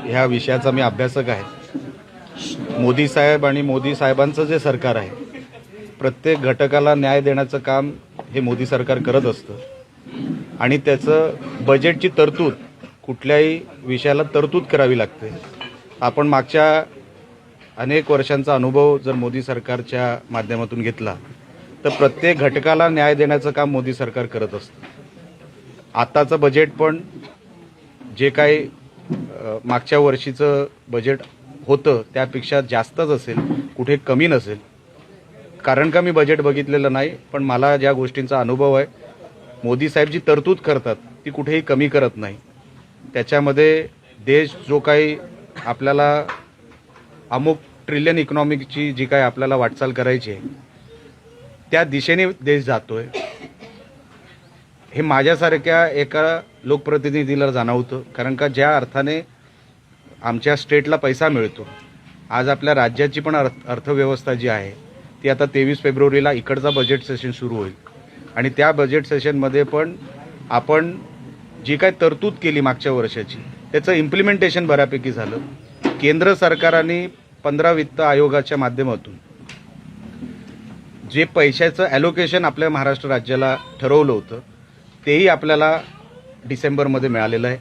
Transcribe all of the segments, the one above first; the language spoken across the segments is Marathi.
ह्या विषयाचा मी अभ्यासक आहे. मोदी साहेब आणि मोदी साहेबांचं जे सरकार आहे, प्रत्येक घटकाला न्याय देण्याचं काम हे मोदी सरकार करत असतं आणि त्याचं बजेटची तरतूद कुठल्याही विषयाला तरतूद करावी लागते. आपण मागच्या अनेक वर्षांचा अनुभव जर मोदी सरकारच्या माध्यमातून घेतला तर प्रत्येक घटकाला न्याय देण्याचं काम मोदी सरकार करत असतं. आत्ताचं बजेट पण जे काही मागच्या वर्षीचं बजेट होतं त्यापेक्षा जास्तच असेल, कुठे कमी नसेल. कारण का मी बजेट बघितलेलं नाही, पण मला ज्या गोष्टींचा अनुभव आहे, मोदी साहेब जी तरतूद करतात ती कुठेही कमी करत नाही. त्याच्यामध्ये देश जो काही आपल्याला अमुक ट्रिलियन इकॉनॉमिकची जी काही आपल्याला वाटचाल करायची आहे त्या दिशेने देश जातोय हे माझ्यासारख्या एका लोकप्रतिनिधीला जाणवतं. कारण का ज्या अर्थाने आमच्या स्टेटला पैसा मिळतो, आज आपल्या राज्याची पण अर्थव्यवस्था जी आहे ती आता 23 फेब्रुवारीला इकडचा बजेट सेशन सुरू होईल आणि त्या बजेट सेशनमध्ये पण आपण जी काय तरतूद केली मागच्या वर्षाची त्याचं इम्प्लिमेंटेशन बऱ्यापैकी झालं. केंद्र सरकाराने 15 वित्त आयोगाच्या माध्यमातून जे पैशाचं ॲलोकेशन आपल्या महाराष्ट्र राज्याला ठरवलं होतं तेही आपल्याला डिसेंबरमध्ये मिळालेलं आहे.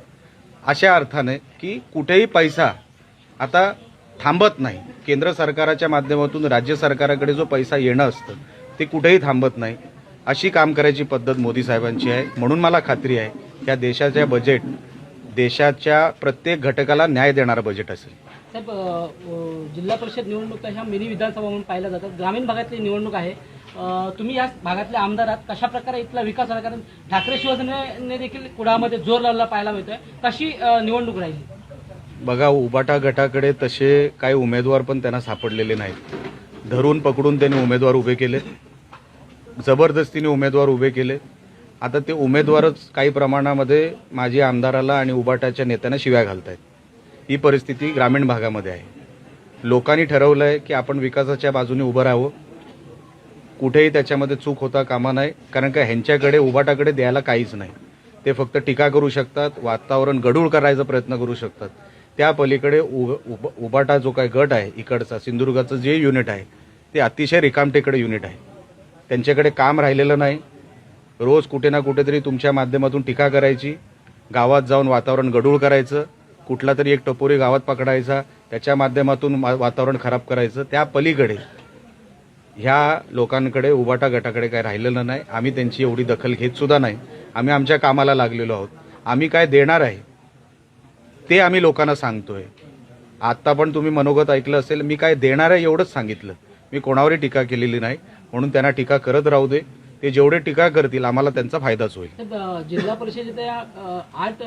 अशा अर्थाने की कुठेही पैसा आता थांबत नाही. केंद्र सरकाराच्या माध्यमातून राज्य सरकाराकडे जो पैसा येणं असतं ते कुठेही थांबत नाही. अशी काम करायची पद्धत मोदी साहेबांची आहे. म्हणून मला खात्री आहे की देशाच्या बजेट देशाच्या प्रत्येक घटकाला न्याय देणारं बजेट असेल. साहेब, जिल्हा परिषद निवडणूक ह्या मिनी विधानसभा म्हणून पाहिल्या जातात. ग्रामीण भागातली निवडणूक आहे. तुम्ही या भागातले आमदार आहात. कशा प्रकारे इथला विकास झाला? कारण ठाकरे शिवसेनेने देखील कुडामध्ये जोर लावला पाहायला मिळतोय. कशी निवडणूक राहिली? बघा, उबाटा गटाकडे तसे काही उमेदवार पण त्यांना सापडलेले नाहीत. धरून पकडून त्यांनी उमेदवार उभे केले, जबरदस्तीने उमेदवार उभे केले. आता ते उमेदवारच काही प्रमाणामध्ये माजी आमदाराला आणि उबाटाच्या नेत्यांना शिव्या घालतायत. ही परिस्थिती ग्रामीण भागामध्ये आहे. लोकांनी ठरवलं आहे की आपण विकासाच्या बाजूने उभं राहावं, कुठेही त्याच्यामध्ये चूक होता कामा नाही. कारण का ह्यांच्याकडे उबाटाकडे द्यायला काहीच नाही. ते फक्त टीका करू शकतात, वातावरण गढूळ करायचा प्रयत्न करू शकतात. त्या पलीकडे उबाटा जो काही गट आहे इकडचा सिंधुदुर्गाचं जे युनिट आहे ते अतिशय रिकामटेकडे युनिट आहे. त्यांच्याकडे काम राहिलेलं नाही. रोज कुठे ना कुठेतरी तुमच्या माध्यमातून टीका करायची, गावात जाऊन वातावरण गढूळ करायचं, कुठला तरी एक टपोरी गावात पकडायचा, त्याच्या माध्यमातून वातावरण खराब करायचं. त्या पलीकडे ह्या लोकांकडे उबाटा गटाकडे काय राहिलेलं नाही. आम्ही त्यांची एवढी दखल घेत सुद्धा नाही. आम्ही आमच्या कामाला लागलेलो आहोत. आम्ही काय देणार आहे ते आम्ही लोकांना सांगतोय. आत्ता पण तुम्ही मनोगत ऐकलं असेल, मी काय देणार आहे एवढंच सांगितलं. मी कोणावरही टीका केलेली नाही. म्हणून त्यांना टीका करत राहू दे. ते जेवढे टीका करतील आम्हाला त्यांचा फायदाच होईल. जिल्हा परिषदेत 8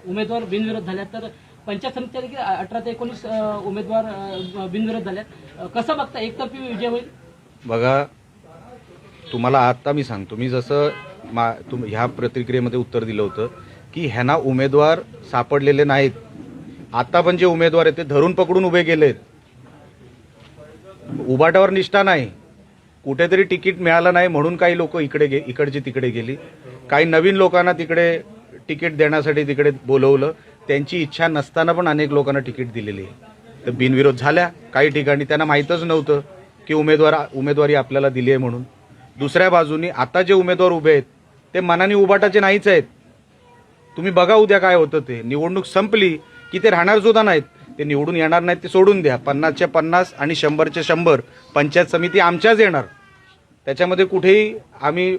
उमेदवार बिनविरोध झाल्यात, तर पंचायत समितीच्या देखील 18 ते 19 उमेदवार बिनविरोध झाल्यात. कसं बघता, एकतर्फी विजय होईल? बघा, तुम्हाला आता मी सांगतो, मी जसं ह्या प्रतिक्रियेमध्ये उत्तर दिलं होतं की ह्यांना उमेदवार सापडलेले नाहीत. आता पण जे उमेदवार आहेत ते धरून पकडून उभे केलेत. उबाटावर निष्ठा नाही. कुठेतरी तिकीट मिळालं नाही म्हणून काही लोक इकडची तिकडे गेली. काही नवीन लोकांना तिकडे तिकीट देण्यासाठी तिकडे बोलवलं. त्यांची इच्छा नसताना पण अनेक लोकांना तिकीट दिलेली आहे. तर बिनविरोध झाल्या. काही ठिकाणी त्यांना माहीतच नव्हतं की उमेदवारी आपल्याला दिली आहे म्हणून. दुसऱ्या बाजूनी आता जे उमेदवार उभे आहेत ते मनाने उबाटाचे नाहीच आहेत. तुम्ही बघा उद्या काय होतं. ते निवडणूक संपली की ते राहणार सुद्धा नाहीत. ते निवडून येणार नाहीत ते सोडून द्या. 50च्या 50 आणि 100च्या 100 पंचायत समिती आमच्याच येणार. त्याच्यामध्ये कुठेही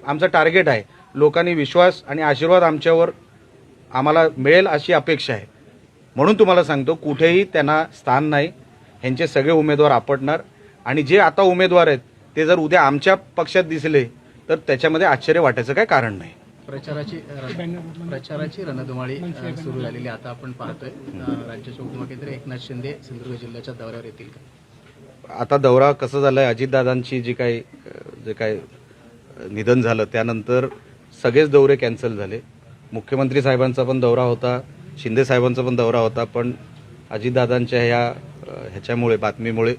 आमचं टार्गेट आहे. लोकांनी विश्वास आणि आशीर्वाद आमच्यावर आम्हाला मिळेल अशी अपेक्षा आहे. म्हणून तुम्हाला सांगतो, कुठेही त्यांना स्थान नाही. ह्यांचे सगळे उमेदवार आपटणार आणि जे आता उमेदवार आहेत ते जर उद्या आमच्या पक्षात दिसले तर त्याच्यामध्ये आश्चर्य वाटायचं काय कारण नाही. प्रचाराची रणधुमाळी सुरू झालेली आता आपण पाहतोय. राज्याचे उपमुख्यमंत्री एकनाथ शिंदे सिंधुदुर्ग जिल्ह्याच्या दौऱ्यावर येतील का? आता दौरा कसं झालाय, अजितदादांची जे काही निधन झालं त्यानंतर सगळेच दौरे कॅन्सल झाले. मुख्यमंत्री साहेबांचा पण दौरा होता, शिंदे साहेबांचा पण दौरा होता, पण अजितदादांच्या ह्याच्यामुळे बातमीमुळे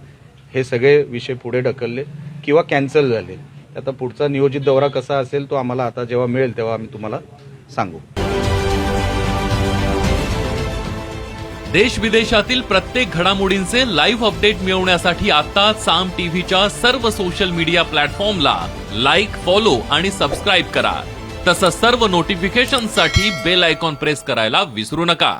हे सगळे विषय पुढे ढकलले किंवा कॅन्सल झाले. आता पुढचा नियोजित दौरा कसा असेल तो आम्हाला आता जेव्हा मिळेल तेव्हा आम्ही तुम्हाला सांगू. देश विदेशातील प्रत्येक घडामोडींचे लाईव्ह अपडेट मिळवण्यासाठी आता साम टीव्हीच्या सर्व सोशल मीडिया प्लॅटफॉर्मला लाईक, फॉलो आणि सबस्क्राईब करा. तसंच सर्व नोटिफिकेशनसाठी बेल आयकॉन प्रेस करायला विसरू नका.